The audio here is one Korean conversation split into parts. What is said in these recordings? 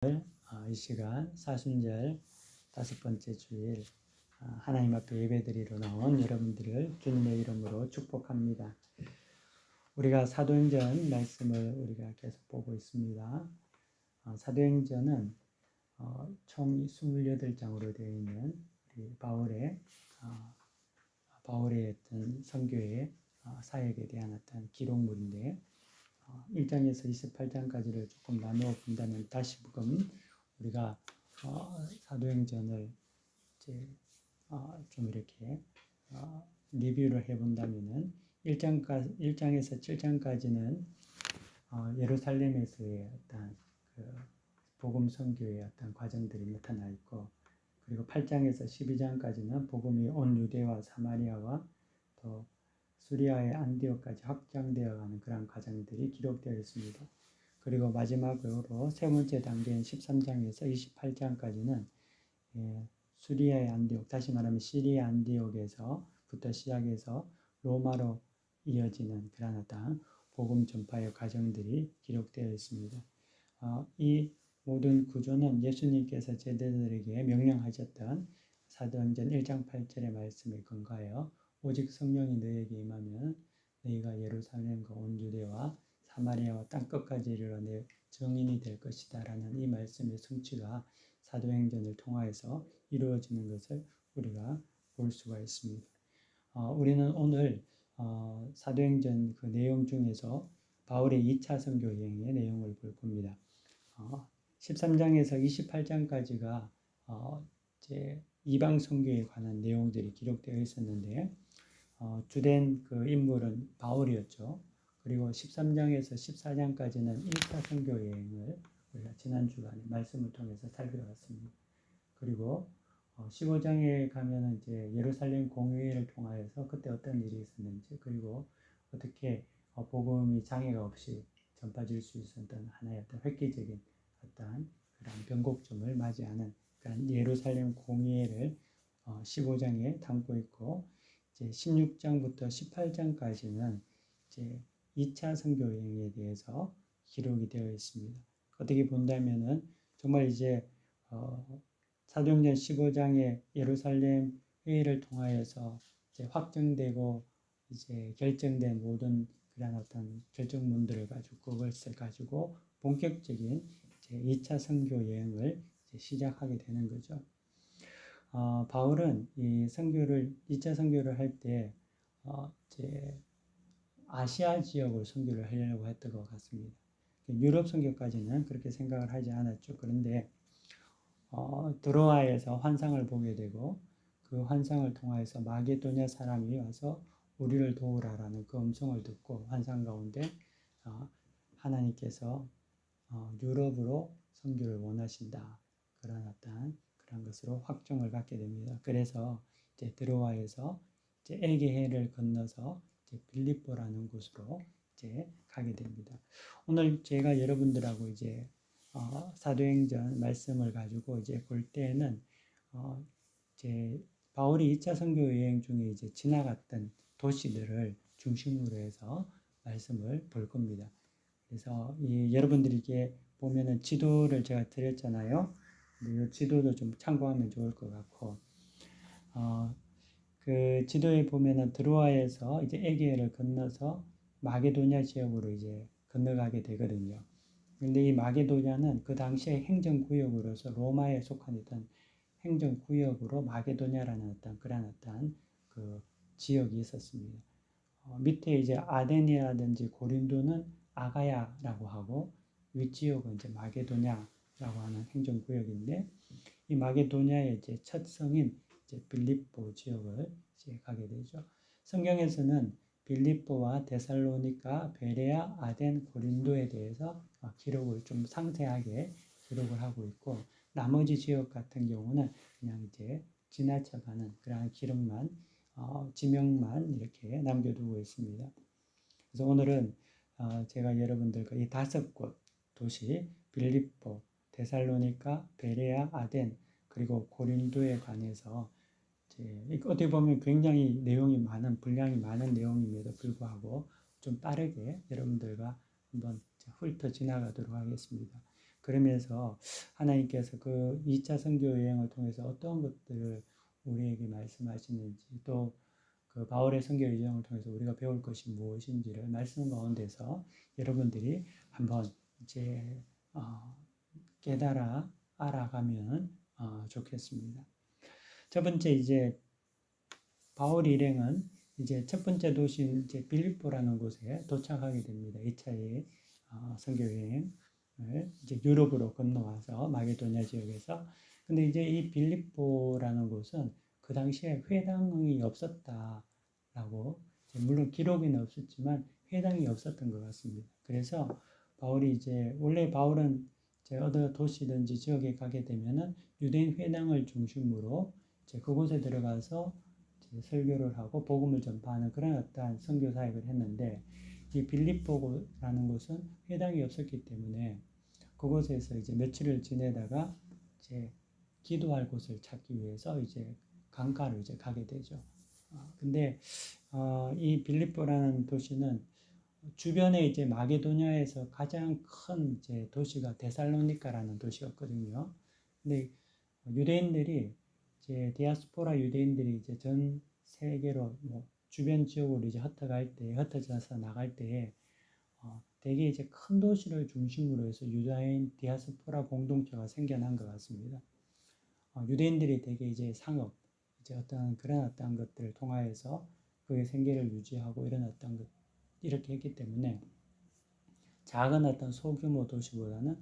이 시간 사순절 5번째 주일 하나님 앞에 예배드리러 나온 여러분들을 주님의 이름으로 축복합니다. 우리가 사도행전 말씀을 우리가 계속 보고 있습니다. 사도행전은 총 28장으로 되어 있는 우리 바울의 어떤 선교의 사역에 대한 어떤 기록물인데 1장에서 28장까지를 조금 나누어 본다면 다시금 우리가 사도행전을 이제 좀 이렇게 리뷰를 해본다면은 1장에서 7장까지는 예루살렘에서의 어떤 그 복음 선교의 어떤 과정들이 나타나 있고, 그리고 8장에서 12장까지는 복음이 온 유대와 사마리아와 또 수리아의 안디옥까지 확장되어가는 그런 과정들이 기록되어 있습니다. 그리고 마지막으로 세 번째 단계인 13장에서 28장까지는 수리아의 안디옥, 다시 말하면 시리아 안디옥에서부터 시작해서 로마로 이어지는 그런 어떤 복음 전파의 과정들이 기록되어 있습니다. 이 모든 구조는 예수님께서 제자들에게 명령하셨던 사도행전 1장 8절의 말씀에 근거하여 오직 성령이 너희에게 임하면 너희가 예루살렘과 온 유대와 사마리아와 땅끝까지 이르러 내 증인이 될 것이다 라는 이 말씀의 성취가 사도행전을 통하여서 이루어지는 것을 우리가 볼 수가 있습니다. 우리는 오늘 사도행전 그 내용 중에서 바울의 2차 선교 여행의 내용을 볼 겁니다. 13장에서 28장까지가 이제 이방 선교에 관한 내용들이 기록되어 있었는데 주된 그 인물은 바울이었죠. 그리고 13장에서 14장까지는 1차 선교 여행을 우리가 지난 주간에 말씀을 통해서 살펴봤습니다. 그리고 15장에 가면은 이제 예루살렘 공회를 통하여서 그때 어떤 일이 있었는지, 그리고 어떻게 복음이 장애가 없이 전파될 수 있었던 하나의 어떤 획기적인 어떤 그런 변곡점을 맞이하는 그런 예루살렘 공회를 15장에 담고 있고, 이제 16장부터 18장까지는 이제 2차 선교 여행에 대해서 기록이 되어 있습니다. 어떻게 본다면은 정말 이제 사도행전 15장의 예루살렘 회의를 통하여서 이제 확정되고 이제 결정된 모든 그런 어떤 결정문들을 가지고 그것을 가지고 본격적인 이제 2차 선교 여행을 이제 시작하게 되는 거죠. 바울은 이 선교를 2차 선교를 할 때 이제 아시아 지역을 선교를 하려고 했던 것 같습니다. 유럽 선교까지는 그렇게 생각을 하지 않았죠. 그런데 드로아에서 환상을 보게 되고 그 환상을 통하여서 마게도냐 사람이 와서 우리를 도우라라는 그 음성을 듣고 환상 가운데 하나님께서 유럽으로 선교를 원하신다, 그런 어떤 그런 것으로 확정을 갖게 됩니다. 그래서 이제 드로아에서 이제 에게해를 건너서 이제 빌립보라는 곳으로 이제 가게 됩니다. 오늘 제가 여러분들하고 이제 사도행전 말씀을 가지고 이제 볼 때는 이제 바울이 2차 선교 여행 중에 이제 지나갔던 도시들을 중심으로 해서 말씀을 볼 겁니다. 그래서 여러분들이 이렇게 보면은 지도를 제가 드렸잖아요. 이 지도도 좀 참고하면 좋을 것 같고, 그 지도에 보면은 드로아에서 이제 에게를 건너서 마게도냐 지역으로 이제 건너가게 되거든요. 근데 이 마게도냐는 그 당시에 행정구역으로서 로마에 속한 행정구역으로 마게도냐라는 그런 그 지역이 있었습니다. 밑에 이제 아덴이라든지 고린도는 아가야라고 하고 윗지역은 이제 마게도냐라고 하는 행정구역인데, 이 마게도냐의 이제 첫 성인 이제 빌립보 지역을 이제 가게 되죠. 성경에서는 빌립보와 데살로니가, 베레아, 아덴, 고린도에 대해서 기록을 좀 상세하게 기록을 하고 있고, 나머지 지역 같은 경우는 그냥 이제 지나쳐가는 그런 기록만, 지명만 이렇게 남겨두고 있습니다. 그래서 오늘은 제가 여러분들과 이 5곳 도시 빌립보, 데살로니가, 베레아, 아덴, 그리고 고린도에 관해서 어떻게 보면 굉장히 분량이 많은 내용임에도 불구하고 좀 빠르게 여러분들과 한번 훑어 지나가도록 하겠습니다. 그러면서 하나님께서 그 2차 선교 여행을 통해서 어떤 것들을 우리에게 말씀하시는지, 또 그 바울의 선교 여행을 통해서 우리가 배울 것이 무엇인지를 말씀 가운데서 여러분들이 한번 이제 깨달아 알아가면 좋겠습니다. 첫 번째, 이제 바울 일행은 이제 첫 번째 도시인 이제 빌립보라는 곳에 도착하게 됩니다. 2차의 선교 여행을 이제 유럽으로 건너와서 마게도냐 지역에서. 근데 이제 이 빌립보라는 곳은 그 당시에 회당이 없었다라고, 물론 기록에는 없었지만 회당이 없었던 것 같습니다. 그래서 바울이 이제 원래 바울은 이제 어느 도시든지 지역에 가게 되면은 유대인 회당을 중심으로 이제 그곳에 들어가서 이제 설교를 하고 복음을 전파하는 그런 어떠한 선교 사역을 했는데, 이 빌립보라는 곳은 회당이 없었기 때문에 그곳에서 이제 며칠을 지내다가 이제 기도할 곳을 찾기 위해서 이제 강가로 이제 가게 되죠. 근데 이 빌립보라는 도시는 주변에 이제 마게도냐에서 가장 큰 이제 도시가 데살로니카라는 도시였거든요. 근데 유대인들이 이제 디아스포라 유대인들이 이제 전 세계로 뭐 주변 지역으로 이제 흩어져서 나갈 때에 대개 이제 큰 도시를 중심으로 해서 유다인 디아스포라 공동체가 생겨난 것 같습니다. 유대인들이 대개 이제 상업, 이제 어떤 것들을 통하여서 그의 생계를 유지하고 이런 어떤 것 이렇게 했기 때문에 작은 어떤 소규모 도시보다는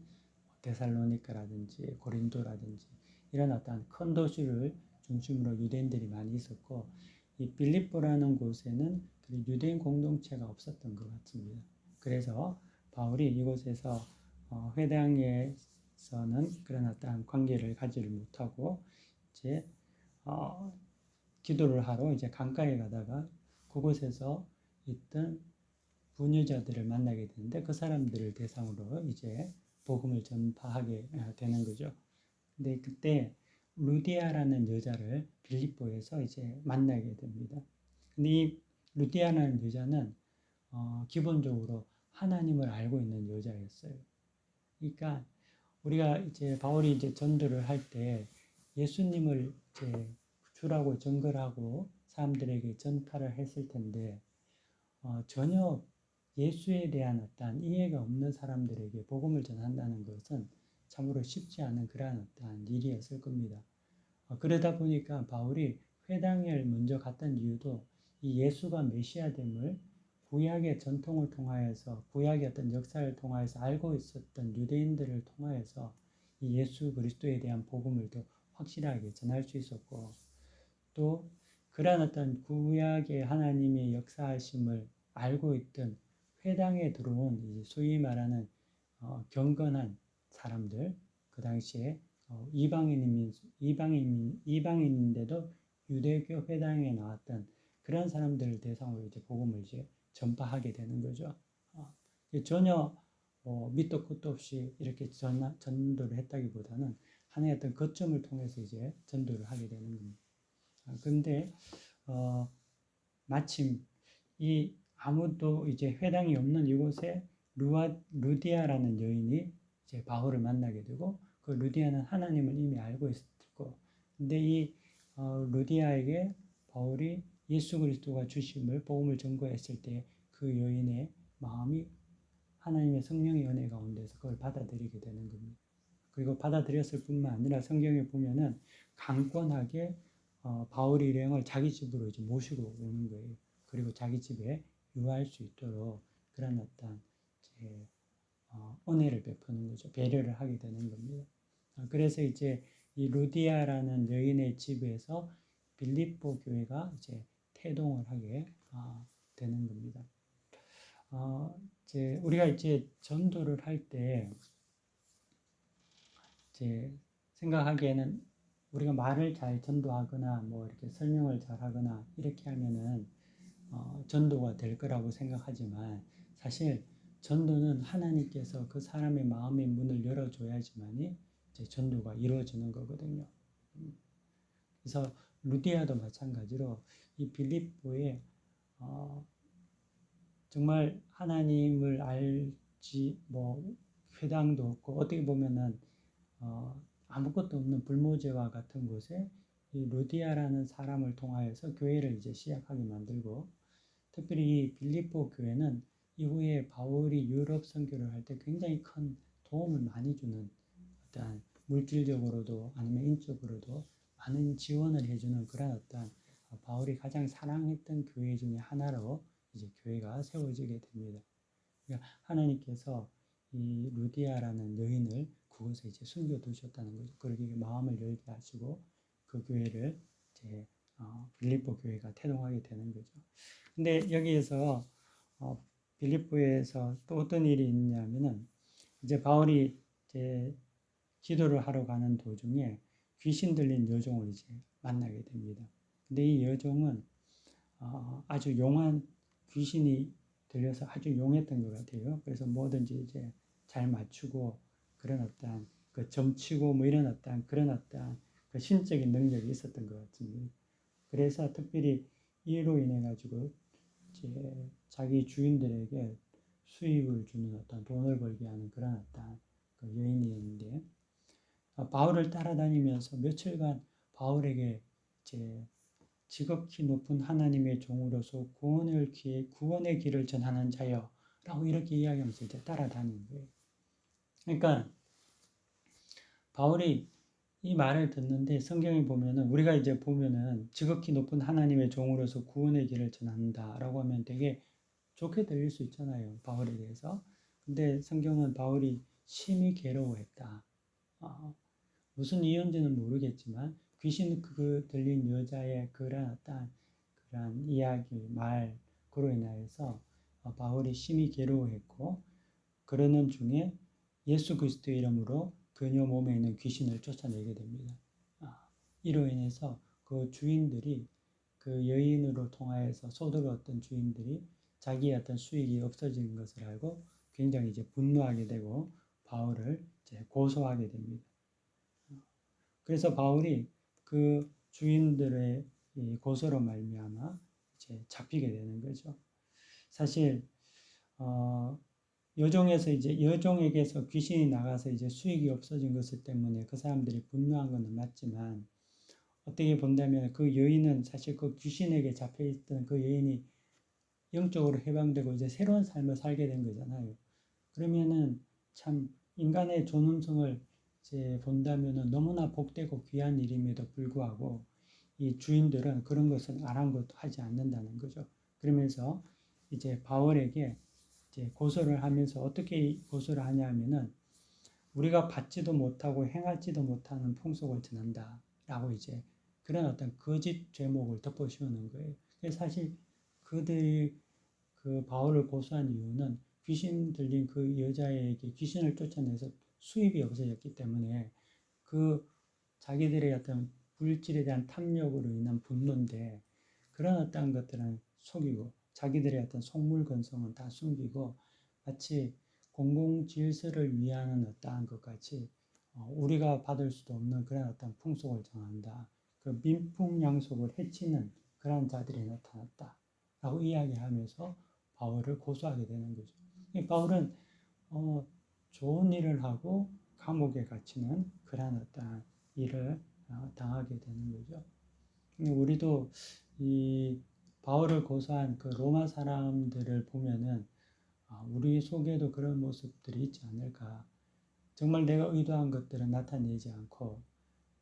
데살로니카라든지 고린도라든지 이런 어떤 큰 도시를 중심으로 유대인들이 많이 있었고, 이 빌립보라는 곳에는 유대인 공동체가 없었던 것 같습니다. 그래서 바울이 이곳에서 회당에서는 그런 어떤 관계를 가지를 못하고 이제 기도를 하러 이제 강가에 가다가 그곳에서 있던 부녀자들을 만나게 되는데 그 사람들을 대상으로 이제 복음을 전파하게 되는 거죠. 근데 그때 루디아라는 여자를 빌립보에서 이제 만나게 됩니다. 근데 이 루디아라는 여자는 기본적으로 하나님을 알고 있는 여자였어요. 그러니까 우리가 이제 바울이 이제 전도를 할 때 예수님을 이제 주라고 증거하고 사람들에게 전파를 했을 텐데 전혀 예수에 대한 어떠한 이해가 없는 사람들에게 복음을 전한다는 것은 참으로 쉽지 않은 그러한 어떠한 일이었을 겁니다. 그러다 보니까 바울이 회당을 먼저 갔던 이유도 이 예수가 메시아됨을 구약의 전통을 통하여서, 구약의 어떤 역사를 통하여서 알고 있었던 유대인들을 통하여서 이 예수 그리스도에 대한 복음을 더 확실하게 전할 수 있었고, 또 그러한 어떤 구약의 하나님의 역사하심을 알고 있던 회당에 들어온 소위 말하는 경건한 사람들, 그 당시에 이방인인데도 유대교 회당에 나왔던 그런 사람들을 대상으로 이제 복음을 이제 전파하게 되는 거죠. 전혀 밑도 끝도 없이 이렇게 전도를 했다기보다는 하나의 어떤 거점을 통해서 이제 전도를 하게 되는 겁니다. 그런데 마침 이 아무도 이제 회당이 없는 이곳에 루디아라는 여인이 이제 바울을 만나게 되고, 그 루디아는 하나님을 이미 알고 있었고, 근데 이 루디아에게 바울이 예수 그리스도가 주심을 복음을 전거했을 때 그 여인의 마음이 하나님의 성령의 은혜 가운데서 그걸 받아들이게 되는 겁니다. 그리고 받아들였을 뿐만 아니라 성경에 보면은 강권하게 바울 일행을 자기 집으로 이제 모시고 오는 거예요. 그리고 자기 집에 유할 수 있도록 그런 어떤 은혜를 베푸는 거죠. 배려를 하게 되는 겁니다. 그래서 이제 이 루디아라는 여인의 집에서 빌립보 교회가 이제 태동을 하게 되는 겁니다. 이제 우리가 이제 전도를 할 때 이제 생각하기에는 우리가 말을 잘 전도하거나 뭐 이렇게 설명을 잘 하거나 이렇게 하면은 전도가 될 거라고 생각하지만, 사실 전도는 하나님께서 그 사람의 마음의 문을 열어줘야지만이 이제 전도가 이루어지는 거거든요. 그래서 루디아도 마찬가지로 이 빌립보에 정말 하나님을 알지 뭐 회당도 없고 어떻게 보면은 아무것도 없는 불모제와 같은 곳에 이 루디아라는 사람을 통하여서 교회를 이제 시작하게 만들고, 특별히 이 빌립보 교회는 이후에 바울이 유럽 선교를 할 때 굉장히 큰 도움을 많이 주는, 어떤 물질적으로도 아니면 인적으로도 많은 지원을 해주는 그런 어떤 바울이 가장 사랑했던 교회 중에 하나로 이제 교회가 세워지게 됩니다. 그러니까 하나님께서 이 루디아라는 여인을 그곳에 이제 숨겨두셨다는 거죠. 그렇게 마음을 열게 하시고 그 교회를 이제 빌립보 교회가 태동하게 되는 거죠. 근데 여기에서 빌립보에서 또 어떤 일이 있냐면은, 이제 바울이 이제 기도를 하러 가는 도중에 귀신 들린 여종을 이제 만나게 됩니다. 근데 이 여종은 아주 용한, 귀신이 들려서 아주 용했던 것 같아요. 그래서 뭐든지 이제 잘 맞추고 그런 어떤 그 점치고 뭐 이런 어떤 그런 어떤 그 신적인 능력이 있었던 것 같습니다. 그래서 특별히 이로 인해 가지고 이제 자기 주인들에게 수입을 주는 어떤 돈을 벌게 하는 그런 어떤 그 여인이었는데, 바울을 따라다니면서 며칠간 바울에게 이제 지극히 높은 하나님의 종으로서 구원의 길을 전하는 자여 라고 이렇게 이야기하면서 이제 따라다니는 거예요. 그러니까 바울이 이 말을 듣는데, 성경에 보면은 우리가 이제 보면은 지극히 높은 하나님의 종으로서 구원의 길을 전한다라고 하면 되게 좋게 들릴 수 있잖아요, 바울에 대해서. 근데 성경은 바울이 심히 괴로워했다. 무슨 이유인지는 모르겠지만 귀신 그 들린 여자의 그런 어떤 그런 이야기 말그로 인하여서 바울이 심히 괴로워했고, 그러는 중에 예수 그리스도의 이름으로 그녀 몸에 있는 귀신을 쫓아내게 됩니다. 이로 인해서 그 주인들이, 그 여인으로 통하여서 소득을 얻던 주인들이 자기의 어떤 수익이 없어진 것을 알고 굉장히 이제 분노하게 되고 바울을 이제 고소하게 됩니다. 그래서 바울이 그 주인들의 이 고소로 말미암아 이제 잡히게 되는 거죠. 사실 여종에서 이제 여종에게서 귀신이 나가서 이제 수익이 없어진 것을 때문에 그 사람들이 분노한 것은 맞지만, 어떻게 본다면 그 여인은 사실 그 귀신에게 잡혀 있던 그 여인이 영적으로 해방되고 이제 새로운 삶을 살게 된 거잖아요. 그러면은 참 인간의 존엄성을 이제 본다면은 너무나 복되고 귀한 일임에도 불구하고 이 주인들은 그런 것은 아랑곳하지 않는다는 거죠. 그러면서 이제 바울에게 이제 고소를 하면서 어떻게 고소를 하냐면은, 우리가 받지도 못하고 행하지도 못하는 풍속을 전한다라고 이제 그런 어떤 거짓 죄목을 덮어씌우는 거예요. 사실 그들이 그 바울을 고소한 이유는 귀신 들린 그 여자에게 귀신을 쫓아내서 수입이 없어졌기 때문에 그 자기들의 어떤 물질에 대한 탐욕으로 인한 분노인데, 그런 어떤 것들은 속이고 자기들의 어떤 속물건성은 다 숨기고 마치 공공 질서를 위하는 어떠한 것 같이 우리가 받을 수도 없는 그런 어떤 풍속을 정한다. 그 민풍양속을 해치는 그런 자들이 나타났다라고 이야기하면서 바울을 고소하게 되는 거죠. 바울은 좋은 일을 하고 감옥에 갇히는 그런 어떤 일을 당하게 되는 거죠. 우리도 이 바울을 고소한 그 로마 사람들을 보면은 우리 속에도 그런 모습들이 있지 않을까. 정말 내가 의도한 것들은 나타내지 않고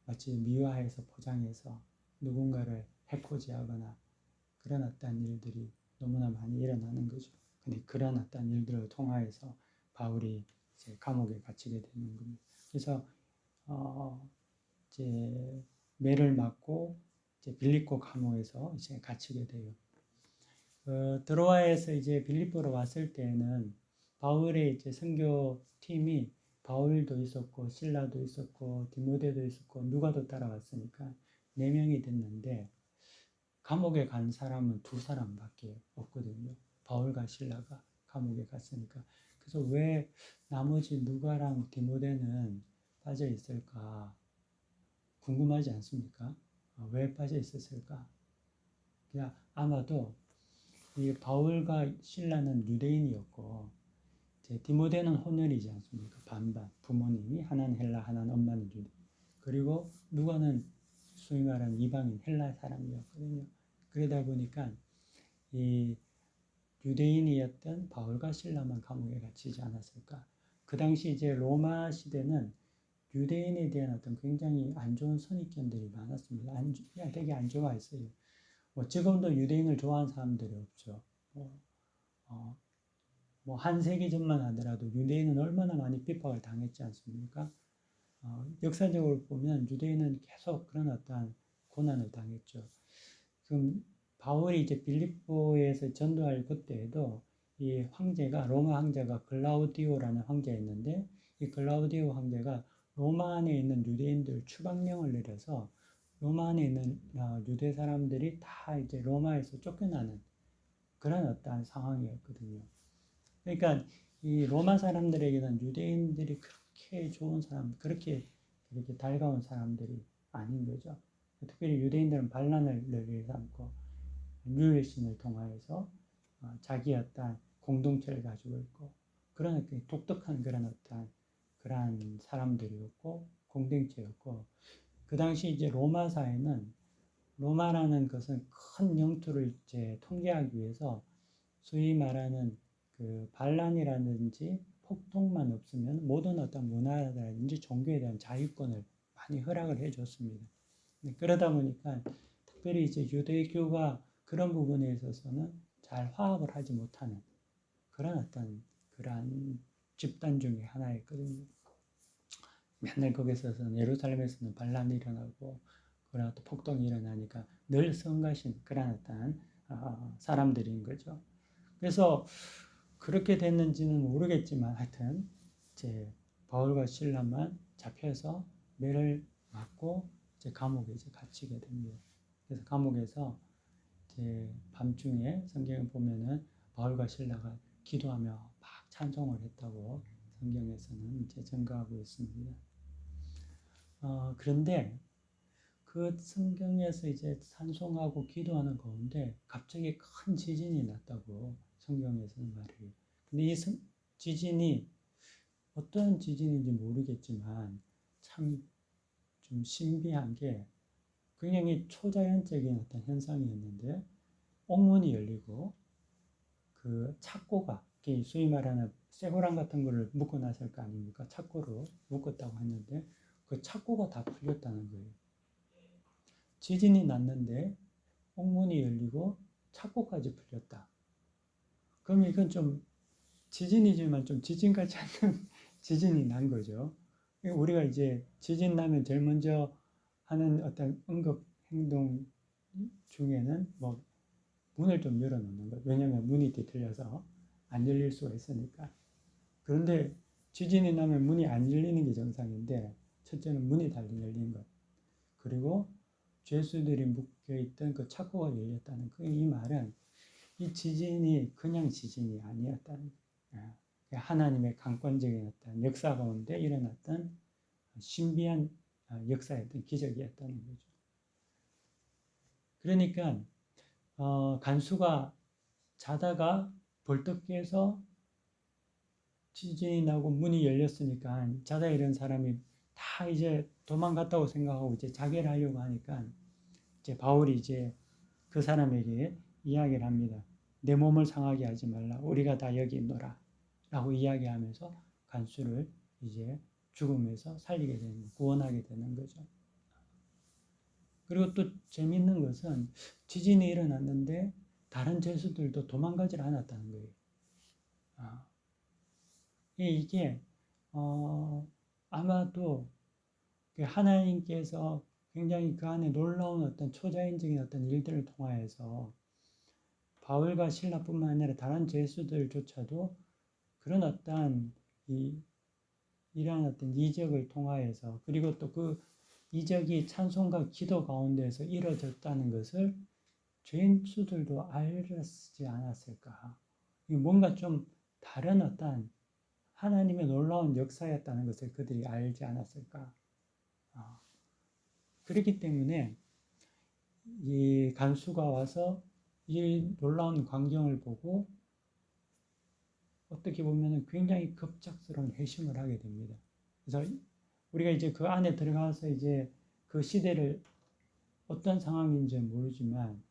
마치 미화해서 포장해서 누군가를 해코지하거나 그런 어떤 일들이 너무나 많이 일어나는 거죠. 근데 그런 어떤 일들을 통하여서 바울이 이제 감옥에 갇히게 되는 겁니다. 그래서 이제 매를 맞고 이제 빌립보 감옥에서 이제 갇히게 돼요. 드로아에서 이제 빌립보로 왔을 때에는 바울의 이제 선교 팀이 바울도 있었고 실라도 있었고 디모데도 있었고 누가도 따라왔으니까 4명이 됐는데, 감옥에 간 사람은 2사람밖에 없거든요. 바울과 실라가 감옥에 갔으니까. 그래서 왜 나머지 누가랑 디모데는 빠져 있을까 궁금하지 않습니까? 왜 빠져 있었을까? 그냥 아마도 이 바울과 실라는 유대인이었고 디모데는 혼혈이지 않습니까? 반반. 부모님이 하나는 헬라, 하나는 엄마는 유대. 그리고 누가는 소위 말하는 이방인 헬라 사람이었거든요. 그러다 보니까 이 유대인이었던 바울과 실라만 감옥에 갇히지 않았을까. 그 당시 이제 로마 시대는 유대인에 대한 어떤 굉장히 안 좋은 선입견들이 많았습니다. 되게 안 좋아했어요. 지금도 유대인을 좋아하는 사람들이 없죠. 한 세기 전만 하더라도 유대인은 얼마나 많이 핍박을 당했지 않습니까? 역사적으로 보면 유대인은 계속 그런 어떠한 고난을 당했죠. 그럼 바울이 이제 빌립보에서 전도할 그때에도 이 황제가 로마 황제가 글라우디오라는 황제였는데 이 글라우디오 황제가 로마 안에 있는 유대인들 추방령을 내려서 로마 안에 있는 유대 사람들이 다 이제 로마에서 쫓겨나는 그런 어떠한 상황이었거든요. 그러니까 이 로마 사람들에게는 유대인들이 그렇게 좋은 사람, 그렇게 달가운 사람들이 아닌 거죠. 특별히 유대인들은 반란을 늘 삼고 율신을 통하여서 자기 어떤 공동체를 가지고 있고 그런 독특한 그런 어떤 그러한 사람들이었고 공동체였고 그 당시 이제 로마 사회는 로마라는 것은 큰 영토를 이제 통제하기 위해서 소위 말하는 그 반란이라든지 폭동만 없으면 모든 어떤 문화라든지 종교에 대한 자유권을 많이 허락을 해줬습니다. 그러다 보니까 특별히 이제 유대교가 그런 부분에 있어서는 잘 화합을 하지 못하는 그런 집단 중에 하나였거든요. 맨날 거기서는 예루살렘에서는 반란이 일어나고 그런 또 폭동이 일어나니까 늘 성가신 그런 어떤 사람들인 거죠. 그래서 그렇게 됐는지는 모르겠지만 하여튼 이제 바울과 실라만 잡혀서 매를 맞고 이제 감옥에 이제 갇히게 됩니다. 그래서 감옥에서 이제 밤중에 성경을 보면은 바울과 실라가 기도하며 막 찬송을 했다고 성경에서는 이제 증거하고 있습니다. 그런데 그 성경에서 이제 찬송하고 기도하는 가운데 갑자기 큰 지진이 났다고 성경에서는 말해요. 근데 이 지진이 어떤 지진인지 모르겠지만 참 좀 신비한 게 굉장히 초자연적인 어떤 현상이었는데 옥문이 열리고 그 착고가 소위 말하는 쇠고랑 같은 거를 묶어 놨을 거 아닙니까? 착고로 묶었다고 했는데 그 착고가 다 풀렸다는 거예요. 지진이 났는데 옥문이 열리고 착고까지 풀렸다. 그럼 이건 좀 지진이지만 좀 지진 같지 않은 지진이 난 거죠. 우리가 이제 지진 나면 제일 먼저 하는 어떤 응급 행동 중에는 뭐 문을 좀 열어놓는 것. 왜냐하면 문이 뒤틀려서 안 열릴 수가 있으니까. 그런데 지진이 나면 문이 안 열리는 게 정상인데 첫째는 문이 달리 열린 것. 그리고 죄수들이 묶여있던 그 착고가 열렸다는 이 말은 이 지진이 그냥 지진이 아니었다는 거예요. 하나님의 강권적인 어떤 역사 가운데 일어났던 신비한 역사였던 기적이었다는 거죠. 그러니까 간수가 자다가 벌떡 깨서 지진이 나고 문이 열렸으니까 자다 일어난 사람이 다 이제 도망갔다고 생각하고 이제 자결 하려고 하니까 이제 바울이 이제 그 사람에게 이야기를 합니다. 내 몸을 상하게 하지 말라. 우리가 다 여기 있노라. 라고 이야기하면서 간수를 이제 죽음에서 살리게 되는, 구원하게 되는 거죠. 그리고 또 재밌는 것은 지진이 일어났는데 다른 죄수들도 도망가질 않았다는 거예요. 이게 아마도 하나님께서 굉장히 그 안에 놀라운 어떤 초자연적인 어떤 일들을 통하여서 바울과 실라뿐만 아니라 다른 죄수들조차도 그런 어떤 이러한 어떤 이적을 통하여서 그리고 또 그 이적이 찬송과 기도 가운데서 이루어졌다는 것을 죄인수들도 알지 않았을까? 뭔가 좀 다른 어떤 하나님의 놀라운 역사였다는 것을 그들이 알지 않았을까? 그렇기 때문에 이 간수가 와서 이 놀라운 광경을 보고 어떻게 보면 굉장히 급작스러운 회심을 하게 됩니다. 그래서 우리가 이제 그 안에 들어가서 이제 그 시대를 어떤 상황인지 모르지만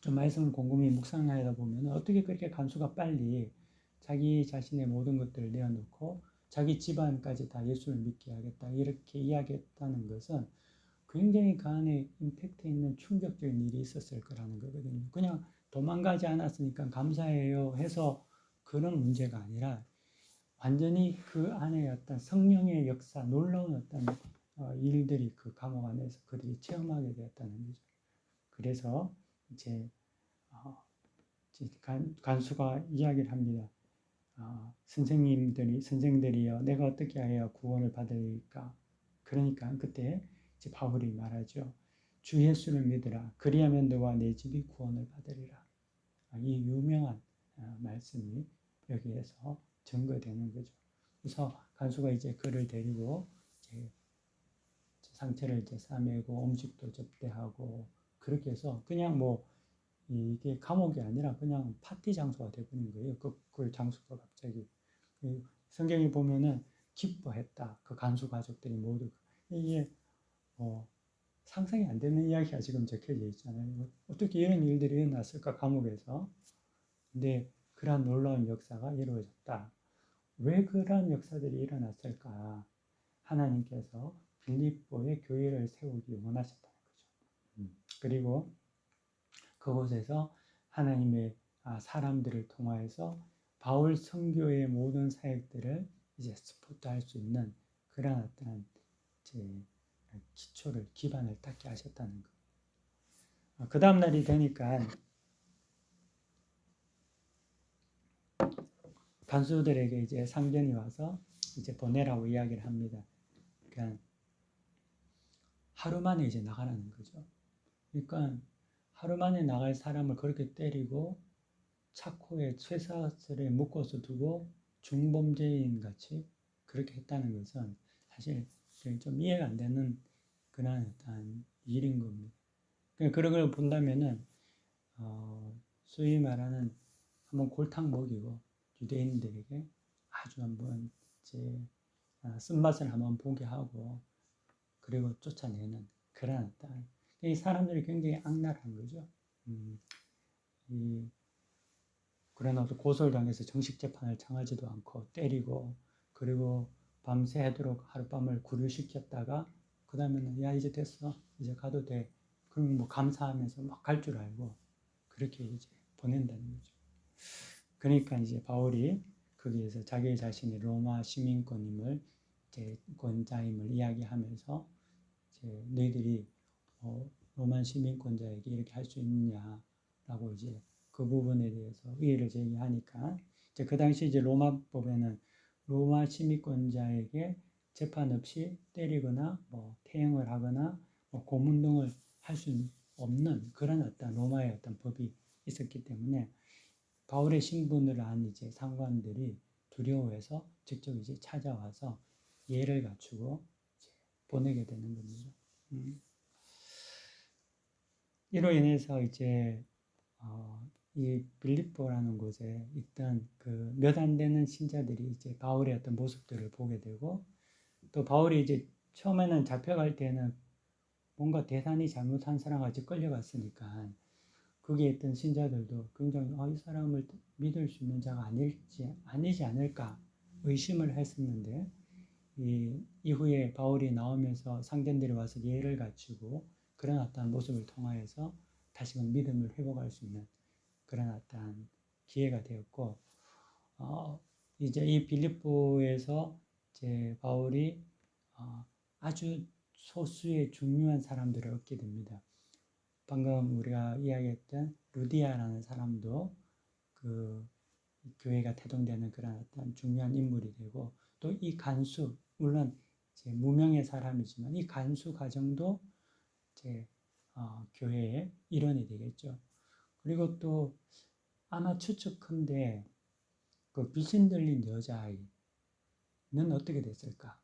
좀 말씀을 곰곰이 묵상하다 보면 어떻게 그렇게 간수가 빨리 자기 자신의 모든 것들을 내어놓고 자기 집안까지 다 예수를 믿게 하겠다 이렇게 이야기했다는 것은 굉장히 그 안에 임팩트 있는 충격적인 일이 있었을 거라는 거거든요. 그냥 도망가지 않았으니까 감사해요 해서 그런 문제가 아니라 완전히 그 안에 어떤 성령의 역사, 놀라운 어떤 일들이 그 감옥 안에서 그들이 체험하게 되었다는 거죠. 그래서 이제 간수가 이야기를 합니다. 선생들이여, 내가 어떻게 해야 구원을 받으리까? 그러니까 그때 이제 바울이 말하죠. 주 예수를 믿으라. 그리하면 너와 내 집이 구원을 받으리라. 이 유명한 말씀이 여기에서 증거되는 거죠. 그래서 간수가 이제 그를 데리고 이제 상처를 이제 싸매고 음식도 접대하고 그렇게 해서 그냥 뭐 이게 감옥이 아니라 그냥 파티 장소가 되버린 거예요. 그 장소가 갑자기 성경에 보면은 기뻐했다. 그 간수 가족들이 모두 이게 상상이 안 되는 이야기가 지금 적혀져 있잖아요. 어떻게 이런 일들이 일어났을까 감옥에서? 근데 그러한 놀라운 역사가 이루어졌다. 왜 그러한 역사들이 일어났을까? 하나님께서 빌립보에 교회를 세우기 원하셨다는 거죠. 그리고 그곳에서 하나님의 사람들을 통하여서 바울 선교의 모든 사역들을 이제 스포트할 수 있는 그런 어떤 기초를 기반을 닦게 하셨다는 거. 그 다음 날이 되니까 간수들에게 이제 상견이 와서 이제 보내라고 이야기를 합니다. 그러니까 하루 만에 이제 나가라는 거죠. 그러니까 하루 만에 나갈 사람을 그렇게 때리고 차코에 쇠사슬에 묶어서 두고 중범죄인 같이 그렇게 했다는 것은 사실 좀 이해가 안 되는 그런 어떤 일인 겁니다. 그런 걸 본다면은 소위 말하는 한번 골탕 먹이고 유대인들에게 아주 한번 이제 쓴맛을 한번 보게 하고 그리고 쫓아내는 그런 어떤 이 사람들이 굉장히 악랄한 거죠. 그러나 또 고소당해서 정식 재판을 청하지도 않고 때리고 그리고 밤새도록 하룻밤을 구류시켰다가 그 다음에는 야 이제 됐어 이제 가도 돼 그러면 뭐 감사하면서 막 갈 줄 알고 그렇게 이제 보낸다는 거죠. 그러니까 이제 바울이 거기에서 자기 자신이 로마 시민권임을 이제 권자임을 이야기하면서 이제 너희들이 로마 시민권자에게 이렇게 할 수 있느냐라고 이제 그 부분에 대해서 의의를 제기하니까 이제 그 당시 이제 로마법에는 로마 시민권자에게 재판 없이 때리거나 뭐 태형을 하거나 뭐 고문 등을 할 수 없는 그런 어떤 로마의 어떤 법이 있었기 때문에 바울의 신분을 안 이제 상관들이 두려워해서 직접 이제 찾아와서 예를 갖추고 이제 보내게 되는 겁니다. 이로 인해서 이제 이 빌립보라는 곳에 있던 그 몇 안 되는 신자들이 이제 바울의 어떤 모습들을 보게 되고 또 바울이 이제 처음에는 잡혀갈 때는 뭔가 대단히 잘못한 사람 같이 끌려갔으니까 거기에 있던 신자들도 굉장히 이 사람을 믿을 수 있는 자가 아니지 않을까 의심을 했었는데 이후에 바울이 나오면서 상전들이 와서 예를 갖추고 그런 어떤 모습을 통하여서 다시금 믿음을 회복할 수 있는 그런 어떤 기회가 되었고 이제 이 빌립보에서 이제 바울이 아주 소수의 중요한 사람들을 얻게 됩니다. 방금 우리가 이야기했던 루디아라는 사람도 그 교회가 태동되는 그런 어떤 중요한 인물이 되고 또 이 간수 물론 이제 무명의 사람이지만 이 간수 가정도 이제 교회의 일원이 되겠죠. 그리고 또 아마 추측컨대 그 귀신 들린 여자아이는 어떻게 됐을까?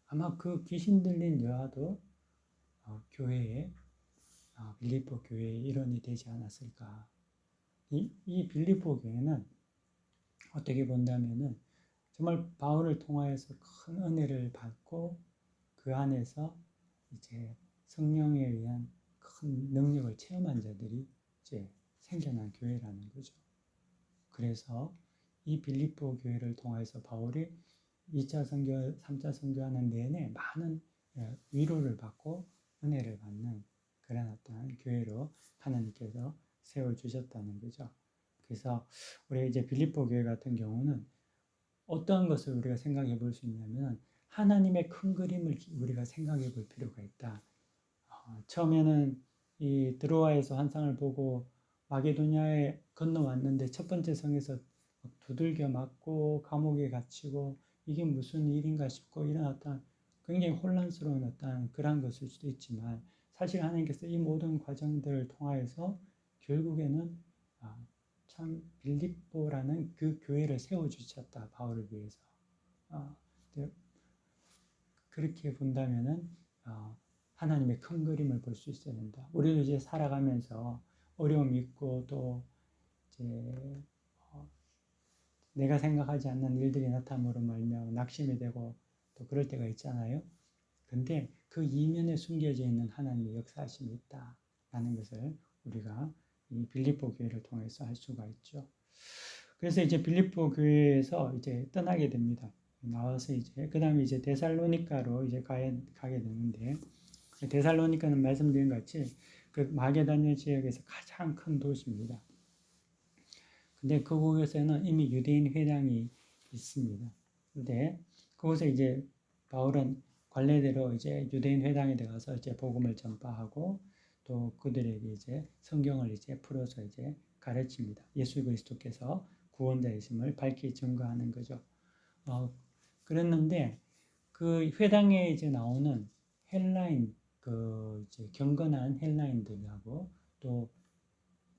아마 그 귀신 들린 여아도 교회의 빌립보 교회의 일원이 되지 않았을까? 이 빌립보 교회는 어떻게 본다면은 정말 바울을 통하여서 큰 은혜를 받고 그 안에서 이제 성령에 의한 큰 능력을 체험한 자들이 이제 생겨난 교회라는 거죠. 그래서 이 빌립보 교회를 통해서 바울이 2차 선교, 3차 선교하는 내내 많은 위로를 받고 은혜를 받는 그런 어떤 교회로 하나님께서 세워주셨다는 거죠. 그래서 우리 이제 빌립보 교회 같은 경우는 어떠한 것을 우리가 생각해 볼 수 있냐면 하나님의 큰 그림을 우리가 생각해 볼 필요가 있다. 처음에는 이 드로아에서 환상을 보고 마게도냐에 건너왔는데 첫 번째 성에서 두들겨 맞고 감옥에 갇히고 이게 무슨 일인가 싶고 이런 어떤 굉장히 혼란스러운 어떤 그런 것일 수도 있지만 사실 하나님께서 이 모든 과정들을 통하여서 결국에는 참 빌립보라는 그 교회를 세워주셨다. 바울을 위해서. 그렇게 본다면은 하나님의 큰 그림을 볼 수 있어야 된다. 우리도 이제 살아가면서 어려움이 있고 또 이제 내가 생각하지 않는 일들이 나타남으로 말미암아 낙심이 되고 또 그럴 때가 있잖아요. 근데 그 이면에 숨겨져 있는 하나님의 역사하심이 있다라는 것을 우리가 이 빌립보 교회를 통해서 할 수가 있죠. 그래서 이제 빌립보 교회에서 이제 떠나게 됩니다. 나와서 이제 그 다음에 이제 데살로니가로 이제 가게 되는데 데살로니가는 말씀드린 것 같이 그 마게도냐 지역에서 가장 큰 도시입니다. 근데 그곳에는 이미 유대인 회당이 있습니다. 근데 그곳에 이제 바울은 관례대로 이제 유대인 회당에 들어가서 이제 복음을 전파하고 또 그들에게 이제 성경을 이제 풀어서 이제 가르칩니다. 예수 그리스도께서 구원자이심을 밝히 증거하는 거죠. 그랬는데 그 회당에 이제 나오는 헬라인 그 이제 경건한 헬라인들하고 또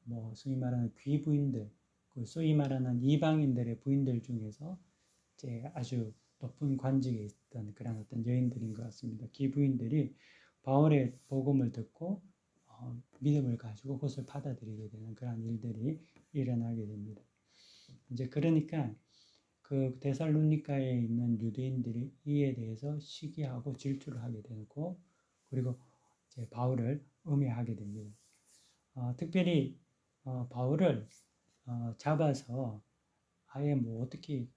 뭐 소위 말하는 귀부인들, 그 소위 말하는 이방인들의 부인들 중에서 이제 아주 높은 관직에 있던 그런 어떤 여인들인 것 같습니다. 귀부인들이 바울의 복음을 듣고 믿음을 가지고 그것을 받아들이게 되는 그런 일들이 일어나게 됩니다. 이제 그러니까 그 데살로니가에 있는 유대인들이 이에 대해서 시기하고 질투를 하게 되고 그리고 이제 바울을 음해하게 됩니다. 특별히 바울을 잡아서 아예 뭐 어떻게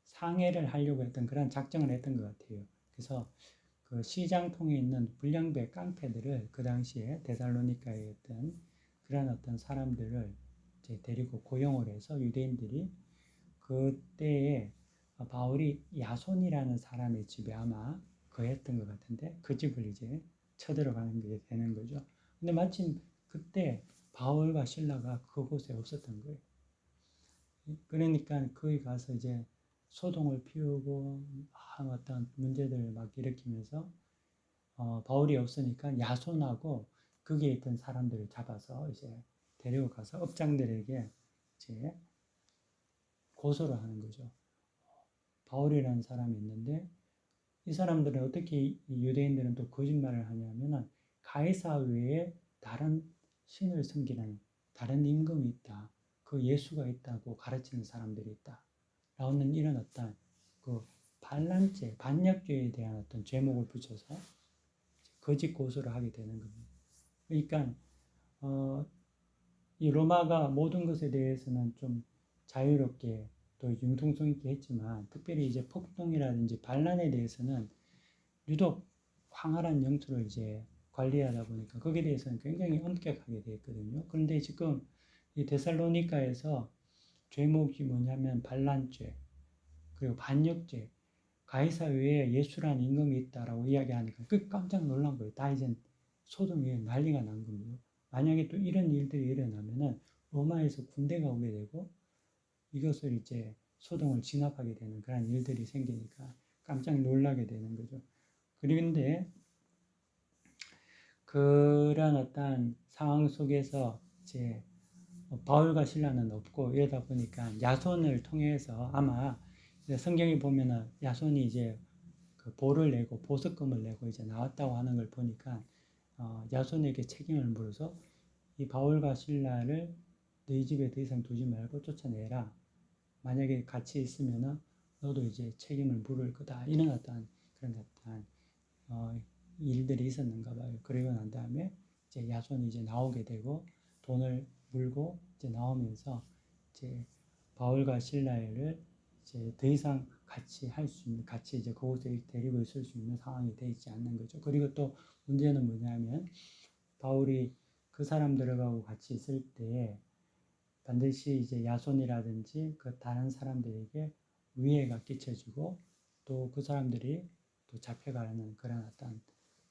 상해를 하려고 했던 그런 작정을 했던 것 같아요. 그래서 그 시장통에 있는 불량배 깡패들을 그 당시에 데살로니가에 있던 그런 어떤 사람들을 이제 데리고 고용을 해서 유대인들이 그때에 바울이 야손이라는 사람의 집에 아마 거했던 것 같은데 그 집을 이제 쳐들어가는 게 되는 거죠. 근데 마침 그때 바울과 신라가 그곳에 없었던 거예요. 그러니까 거기 가서 이제 소동을 피우고 어떤 문제들을 막 일으키면서 바울이 없으니까 야손하고 거기에 있던 사람들을 잡아서 이제 데려가서 업장들에게 이제 고소를 하는 거죠. 바울이라는 사람이 있는데 이 사람들은 어떻게 유대인들은 또 거짓말을 하냐면은 가이사 외에 다른 신을 섬기는 다른 임금이 있다. 그 예수가 있다고 가르치는 사람들이 있다. 라는 이런 어떤 그 반란죄, 반역죄에 대한 어떤 죄목을 붙여서 거짓 고소를 하게 되는 겁니다. 그러니까 이 로마가 모든 것에 대해서는 좀 자유롭게 또 융통성 있게 했지만 특별히 이제 폭동이라든지 반란에 대해서는 유독 황홀한 영토를 이제 관리하다 보니까 거기에 대해서는 굉장히 엄격하게 되어 있거든요. 그런데 지금 이 데살로니가에서 죄목이 뭐냐면 반란죄 그리고 반역죄 가이사 외에 예수라는 임금이 있다라고 이야기하니까 그 깜짝 놀란 거예요. 다 이제 소동이 난리가 난 겁니다. 만약에 또 이런 일들이 일어나면은 로마에서 군대가 오게 되고 이것을 이제 소동을 진압하게 되는 그런 일들이 생기니까 깜짝 놀라게 되는 거죠. 그런데 그런 어떤 상황 속에서 이제 바울과 실라는 없고 이러다 보니까 야손을 통해서 아마 성경에 보면은 야손이 이제 그 보를 내고 보석금을 내고 이제 나왔다고 하는 걸 보니까 야손에게 책임을 물어서 이 바울과 실라를 너희 집에 더 이상 두지 말고 쫓아내라. 만약에 같이 있으면은 너도 이제 책임을 물을 거다. 이런 어떤 그런 어떤 일들이 있었는가 봐요. 그리고 난 다음에 이제 야손이 이제 나오게 되고 돈을 물고 이제 나오면서 이제 바울과 실라를 이제 더 이상 같이 할 수 있는, 같이 이제 그곳에 데리고 있을 수 있는 상황이 되어 있지 않는 거죠. 그리고 또 문제는 뭐냐면 바울이 그 사람들하고 같이 있을 때 반드시 이제 야손이라든지 그 다른 사람들에게 위해가 끼쳐지고 또 그 사람들이 또 잡혀가는 그런 어떤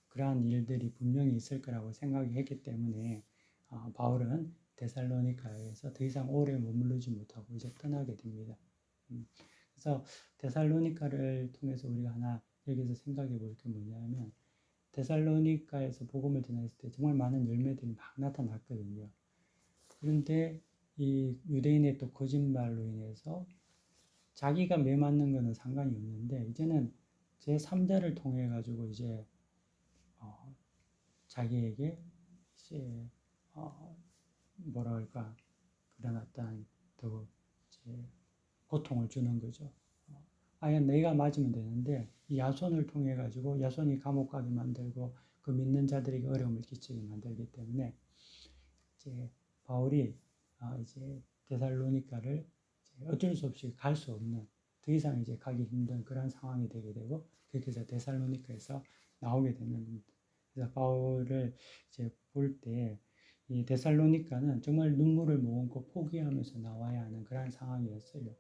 그러한 일들이 분명히 있을 거라고 생각했기 때문에 바울은 데살로니가에서 더 이상 오래 머무르지 못하고 이제 떠나게 됩니다. 그래서 데살로니가를 통해서 우리가 하나 여기서 생각해 볼 게 뭐냐면 데살로니가에서 복음을 전했을 때 정말 많은 열매들이 막 나타났거든요. 그런데 이 유대인의 또 거짓말로 인해서 자기가 매 맞는 거는 상관이 없는데 이제는 제3자를 통해 가지고 이제 자기에게 이제 뭐랄까 그런 어떤 더 이제 고통을 주는 거죠. 아예 내가 맞으면 되는데 이 야손을 통해 가지고 야손이 감옥 가게 만들고 그 믿는 자들에게 어려움을 끼치게 만들기 때문에 이제 바울이 이제 데살로니가를 어쩔 수 없이 갈 수 없는 더 이상 이제 가기 힘든 그런 상황이 되게 되고 그렇게 해서 데살로니가에서 나오게 되는 겁니다. 그래서 바울을 이제 볼 때 이 데살로니가는 정말 눈물을 머금고 포기하면서 나와야 하는 그런 상황이었어요.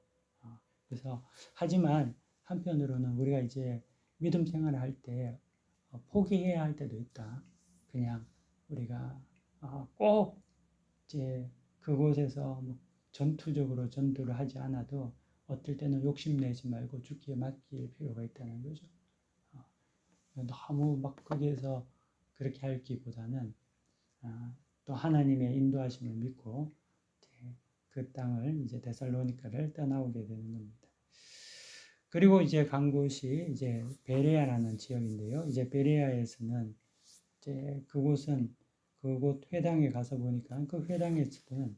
그래서 하지만 한편으로는 우리가 이제 믿음 생활을 할 때 포기해야 할 때도 있다. 그냥 우리가 꼭 이제 그곳에서 뭐 전투적으로 전투를 하지 않아도 어떨 때는 욕심내지 말고 죽기에 맡길 필요가 있다는 거죠. 너무 막 거기에서 그렇게 하기보다는 또 하나님의 인도하심을 믿고 그 땅을 이제 데살로니가를 떠나오게 되는 겁니다. 그리고 이제 간 곳이 이제 베레아라는 지역인데요. 이제 베레아에서는 이제 그곳 회당에 가서 보니까 그 회당에서는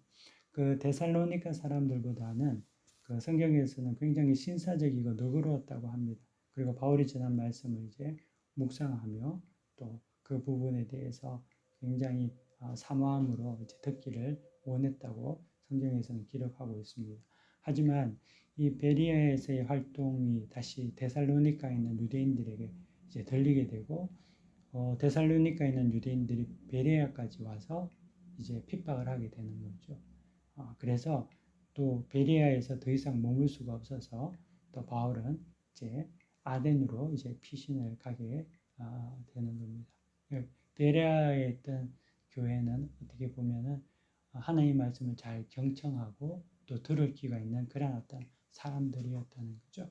그 데살로니가 사람들보다는 그 성경에서는 굉장히 신사적이고 너그러웠다고 합니다. 그리고 바울이 전한 말씀을 이제 묵상하며 또 그 부분에 대해서 굉장히 사모함으로 이제 듣기를 원했다고 성경에서는 기록하고 있습니다. 하지만 이 베리아에서의 활동이 다시 데살로니가에 있는 유대인들에게 이제 들리게 되고 데살로니가에 있는 유대인들이 베레아까지 와서 이제 핍박을 하게 되는 거죠. 그래서 또 베레아에서 더 이상 머물 수가 없어서 또 바울은 이제 아덴으로 이제 피신을 가게 되는 겁니다. 베레아에 있던 교회는 어떻게 보면은 하나님의 말씀을 잘 경청하고 또 들을 기가 있는 그런 어떤 사람들이었다는 거죠.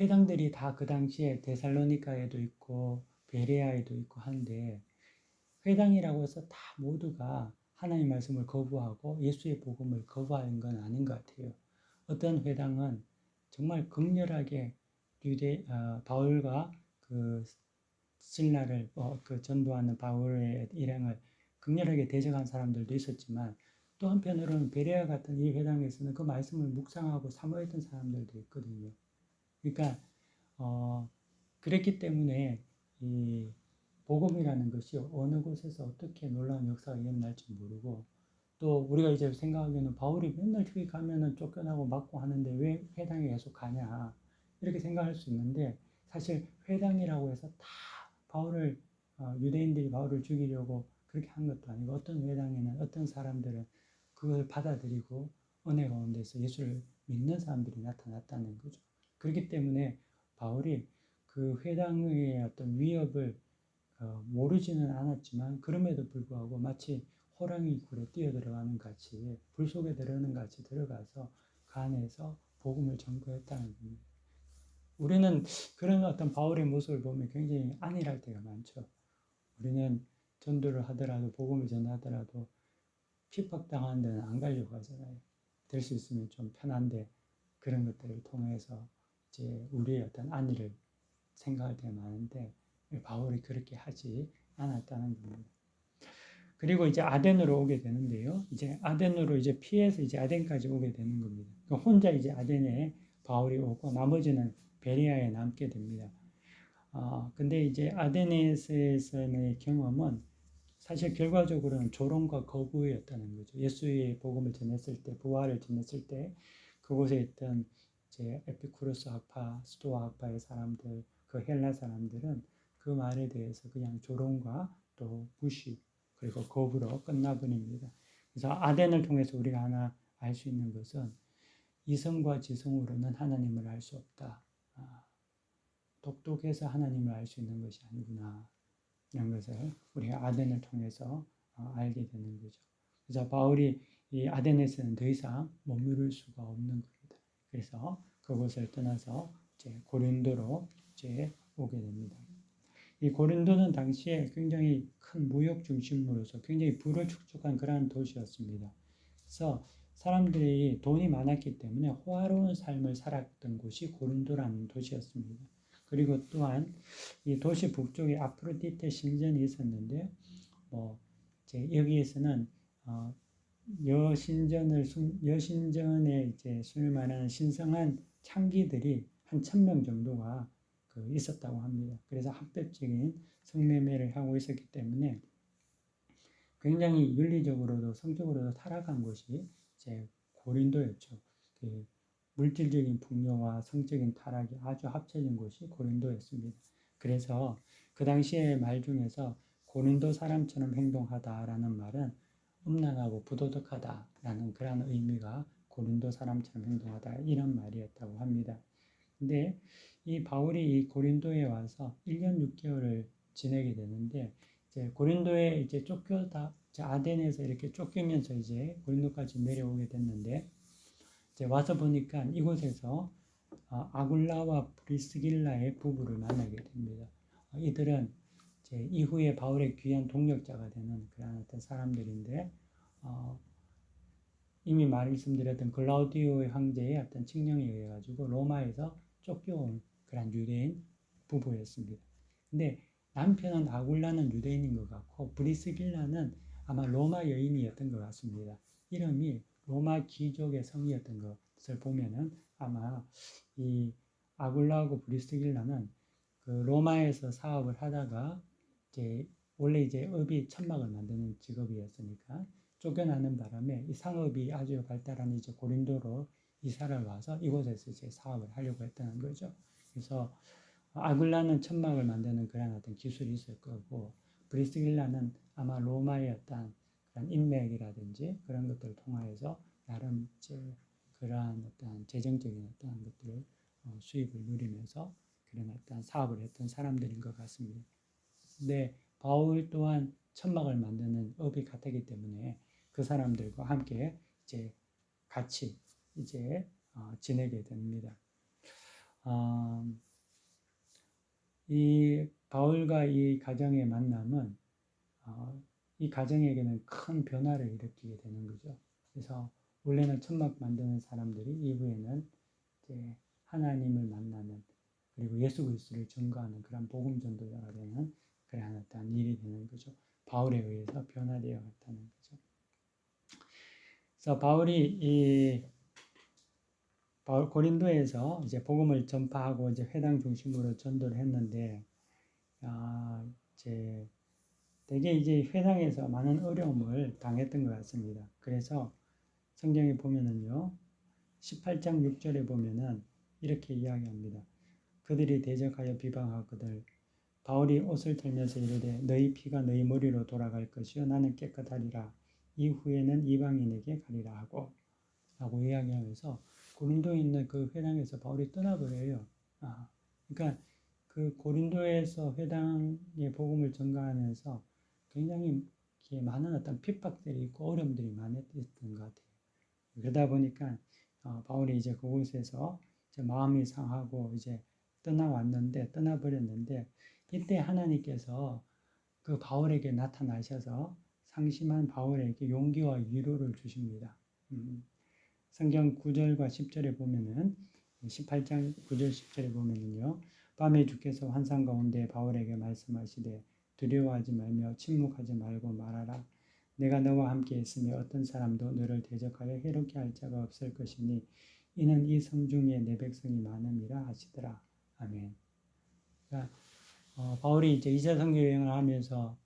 회당들이 다 그 당시에 데살로니가에도 있고 베레아에도 있고 한데 회당이라고 해서 다 모두가 하나님의 말씀을 거부하고 예수의 복음을 거부하는 건 아닌 것 같아요. 어떤 회당은 정말 극렬하게 바울과 그 신라를 그 전도하는 바울의 일행을 극렬하게 대적한 사람들도 있었지만 또 한편으로는 베레아 같은 이 회당에서는 그 말씀을 묵상하고 사모했던 사람들도 있거든요. 그러니까 그랬기 때문에 이 복음이라는 것이 어느 곳에서 어떻게 놀라운 역사가 일어날지 모르고 또 우리가 이제 생각하기에는 바울이 맨날 저기 가면은 쫓겨나고 맞고 하는데 왜 회당에 계속 가냐 이렇게 생각할 수 있는데 사실 회당이라고 해서 다 바울을 유대인들이 바울을 죽이려고 그렇게 한 것도 아니고 어떤 회당에는 어떤 사람들은 그걸 받아들이고 은혜 가운데서 예수를 믿는 사람들이 나타났다는 거죠. 그렇기 때문에 바울이 그 회당의 어떤 위협을 모르지는 않았지만 그럼에도 불구하고 마치 호랑이 굴에 뛰어들어가는 같이 불 속에 들어가는 같이 들어가서 그 안에서 복음을 전거했다는 겁니다. 우리는 그런 어떤 바울의 모습을 보면 굉장히 안일할 때가 많죠. 우리는 전도를 하더라도 복음을 전하더라도 핍박당하는 데는 안 가려고 하잖아요. 될 수 있으면 좀 편한데 그런 것들을 통해서 이제 우리의 어떤 안위를 생각할 때가 많은데 바울이 그렇게 하지 않았다는 겁니다. 그리고 이제 아덴으로 오게 되는데요. 이제 아덴으로 이제 피해서 이제 아덴까지 오게 되는 겁니다. 그러니까 혼자 이제 아덴에 바울이 오고 나머지는 베레아에 남게 됩니다. 근데 이제 아데네스에서의 경험은 사실 결과적으로는 조롱과 거부였다는 거죠. 예수의 복음을 전했을 때, 부활을 전했을 때 그곳에 있던 이제 에피쿠로스 학파, 스토아 학파의 사람들, 그 헬라 사람들은 그 말에 대해서 그냥 조롱과 또 무시 그리고 거부로 끝나버립니다. 그래서 아덴을 통해서 우리가 하나 알 수 있는 것은 이성과 지성으로는 하나님을 알 수 없다. 똑똑해서 하나님을 알 수 있는 것이 아니구나. 이런 것을 우리가 아덴을 통해서 알게 되는 거죠. 그래서 바울이 이 아덴에서는 더 이상 머무를 수가 없는 겁니다. 그래서 그곳을 떠나서 이제 고린도로 이제 오게 됩니다. 이 고린도는 당시에 굉장히 큰 무역 중심으로서 굉장히 부를 축적한 그러한 도시였습니다. 그래서 사람들이 돈이 많았기 때문에 호화로운 삶을 살았던 곳이 고린도라는 도시였습니다. 그리고 또한 이 도시 북쪽에 아프로디테 신전이 있었는데, 여기에서는 여신전에 이제 수일만한 신성한 창기들이 한 1,000명 정도가 있었다고 합니다. 그래서 합법적인 성매매를 하고 있었기 때문에 굉장히 윤리적으로도 성적으로도 타락한 곳이 이제 고린도였죠. 그 물질적인 풍요와 성적인 타락이 아주 합쳐진 곳이 고린도였습니다. 그래서 그 당시의 말 중에서 고린도 사람처럼 행동하다라는 말은 음란하고 부도덕하다라는 그런 의미가 고린도 사람처럼 행동하다 이런 말이었다고 합니다. 근데 이 바울이 이 고린도에 와서 1년 6개월을 지내게 되는데 이제 고린도에 이제 쫓겨다 아덴에서 이렇게 쫓기면서 이제 고린도까지 내려오게 됐는데 이제 와서 보니까 이곳에서 아굴라와 브리스길라의 부부를 만나게 됩니다. 이들은 이제 이후에 바울의 귀한 동력자가 되는 그런 어떤 사람들인데 이미 말씀드렸던 글라우디오의 황제의 어떤 칙령에 의해 가지고 로마에서 쫓겨온 그런 유대인 부부였습니다. 근데 남편은 아굴라는 유대인인 것 같고 브리스길라는 아마 로마 여인이었던 것 같습니다. 이름이 로마 귀족의 성이었던 것을 보면은 아마 이 아굴라하고 브리스길라는 그 로마에서 사업을 하다가 이제 원래 이제 업이 천막을 만드는 직업이었으니까 쫓겨나는 바람에 이 상업이 아주 발달한 이제 고린도로 이사를 와서 이곳에서 이제 사업을 하려고 했다는 거죠. 그래서 아굴라는 천막을 만드는 그런 어떤 기술이 있을 거고 브리스길라는 아마 로마의 어떤 그런 인맥이라든지 그런 것들을 통하여서 나름 이제 그러한 어떤 재정적인 어떤 것들을 수입을 누리면서 그런 어떤 사업을 했던 사람들인 것 같습니다. 근데 바울 또한 천막을 만드는 업이 같았기 때문에 그 사람들과 함께 이제 같이 이제 지내게 됩니다. 이 바울과 이 가정의 만남은 이 가정에게는 큰 변화를 일으키게 되는 거죠. 그래서 원래는 천막 만드는 사람들이 이후에는 이제 하나님을 만나는 그리고 예수 그리스도를 증거하는 그런 복음 전도자가 되는 그러한 어떤 일이 되는 거죠. 바울에 의해서 변화되어 갔다는 거죠. 그래서 바울이 고린도에서 이제 복음을 전파하고 이제 회당 중심으로 전도를 했는데, 이제 되게 이제 회당에서 많은 어려움을 당했던 것 같습니다. 그래서 성경에 보면은요, 18장 6절에 보면은 이렇게 이야기합니다. 그들이 대적하여 비방하거늘 바울이 옷을 털면서 이르되 너희 피가 너희 머리로 돌아갈 것이요 나는 깨끗하리라 이후에는 이방인에게 가리라 하고 라고 이야기하면서 고린도에 있는 그 회당에서 바울이 떠나버려요. 그러니까 그 고린도에서 회당의 복음을 전가하면서 굉장히 많은 어떤 핍박들이 있고 어려움들이 많았던 것 같아요. 그러다 보니까 바울이 이제 그곳에서 이제 마음이 상하고 이제 떠나버렸는데 이때 하나님께서 그 바울에게 나타나셔서 상심한 바울에게 용기와 위로를 주십니다. 성경 9절과 10절에 보면은 18장 9절 10절에 보면은요. 밤에 주께서 환상 가운데 바울에게 말씀하시되 두려워하지 말며 침묵하지 말고 말하라. 내가 너와 함께 있으며 어떤 사람도 너를 대적하여 해롭게 할 자가 없을 것이니 이는 이 성중에 내 백성이 많음이라 하시더라. 아멘. 그러니까 바울이 이제 2차 선교 여행을 하면서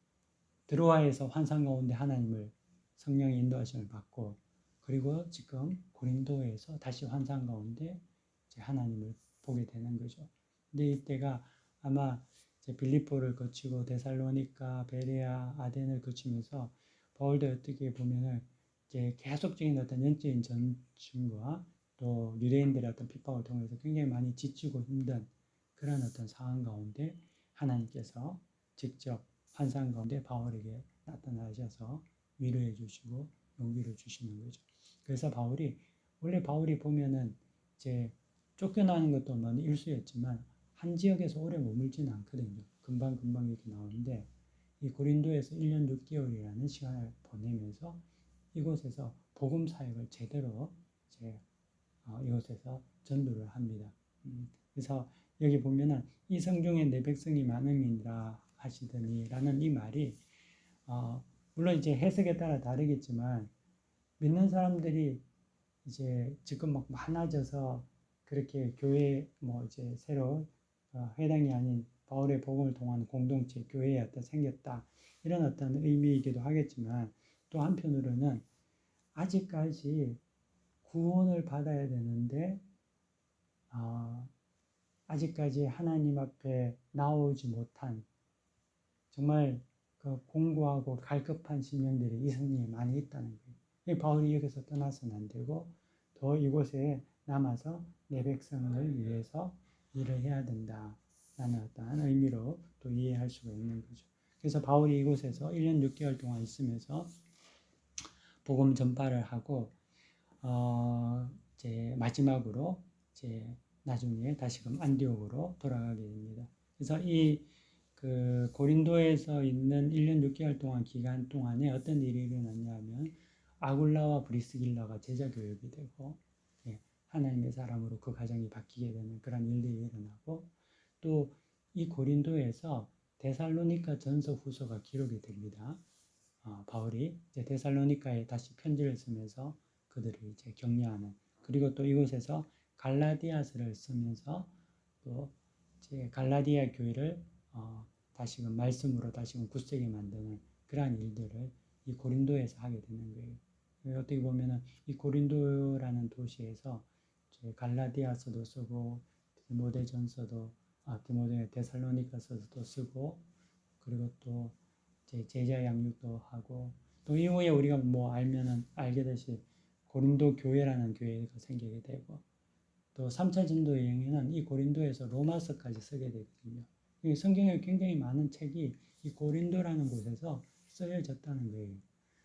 드로아에서 환상 가운데 하나님을 성령의 인도하심을 받고 그리고 지금 고린도에서 다시 환상 가운데 이제 하나님을 보게 되는 거죠. 근데 이때가 아마 이제 빌립보를 거치고 데살로니가, 베레아, 아덴을 거치면서 바울도 어떻게 보면은 이제 계속적인 어떤 영적인 전쟁과 또 유대인들의 어떤 핍박을 통해서 굉장히 많이 지치고 힘든 그런 어떤 상황 가운데 하나님께서 직접 환상 가운데 바울에게 나타나셔서 위로해 주시고 용기를 주시는 거죠. 그래서 원래 바울이 보면은 이제 쫓겨나는 것도 많이 일수였지만 한 지역에서 오래 머물지는 않거든요. 금방 이렇게 나오는데 이 고린도에서 1년 6개월이라는 시간을 보내면서 이곳에서 복음 사역을 제대로 이제 이곳에서 전도를 합니다. 그래서 여기 보면은 이 성중에 내 백성이 많음이라 하시더니라는 이 말이 물론 이제 해석에 따라 다르겠지만 믿는 사람들이 이제 지금 막 많아져서 그렇게 교회 뭐 이제 새로 회당이 아닌 바울의 복음을 통한 공동체 교회에 어떤 생겼다 이런 어떤 의미이기도 하겠지만 또 한편으로는 아직까지 구원을 받아야 되는데 아직까지 하나님 앞에 나오지 못한 정말 그 공고하고 갈급한 심령들이 이 성경에 많이 있다는 거예요. 바울이 여기서 떠나서는 안 되고 더 이곳에 남아서 내 백성을 위해서 일을 해야 된다라는 어떤 의미로 또 이해할 수가 있는 거죠. 그래서 바울이 이곳에서 1년 6개월 동안 있으면서 복음 전파를 하고 이제 마지막으로 이제 나중에 다시금 안디옥으로 돌아가게 됩니다. 그래서 그 고린도에서 있는 1년 6개월 동안 기간 동안에 어떤 일이 일어났냐면 아굴라와 브리스길라가 제자 교육이 되고 하나님의 사람으로 그 가정이 바뀌게 되는 그런 일들이 일어나고 또 이 고린도에서 데살로니가 전서 후서가 기록이 됩니다. 바울이 이제 데살로니가에 다시 편지를 쓰면서 그들을 이제 격려하는 그리고 또 이곳에서 갈라디아서를 쓰면서 또 이제 갈라디아 교회를 다시금 말씀으로 다시금 굳세게 만드는 그러한 일들을 이 고린도에서 하게 되는 거예요. 어떻게 보면은 이 고린도라는 도시에서 갈라디아서도 쓰고 디모데전서도 디모데 데살로니가서도 쓰고 그리고 또 제자 양육도 하고 또 이후에 우리가 뭐 알게 되시 고린도 교회라는 교회가 생기게 되고 또 3차 전도 여행에는 이 고린도에서 로마서까지 쓰게 되거든요. 성경에 굉장히 많은 책이 이 고린도라는 곳에서 쓰여졌다는 거예요.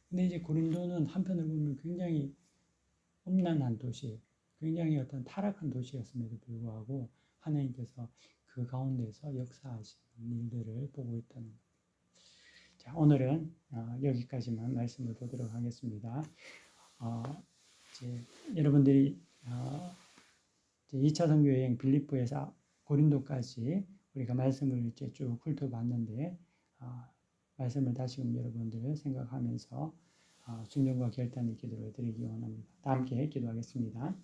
근데 이제 고린도는 한편으로 보면 굉장히 험난한 도시, 굉장히 어떤 타락한 도시였음에도 불구하고 하나님께서 그 가운데서 역사하시는 일들을 보고 있다는 거예요. 자, 오늘은 여기까지만 말씀을 보도록 하겠습니다. 여러분들이 이제 2차 선교 여행 빌립보에서 고린도까지 우리가 말씀을 이제 쭉 훑어봤는데 말씀을 다시금 여러분들 생각하면서 순종과 결단의 기도를 드리기 원합니다. 다 함께 기도하겠습니다.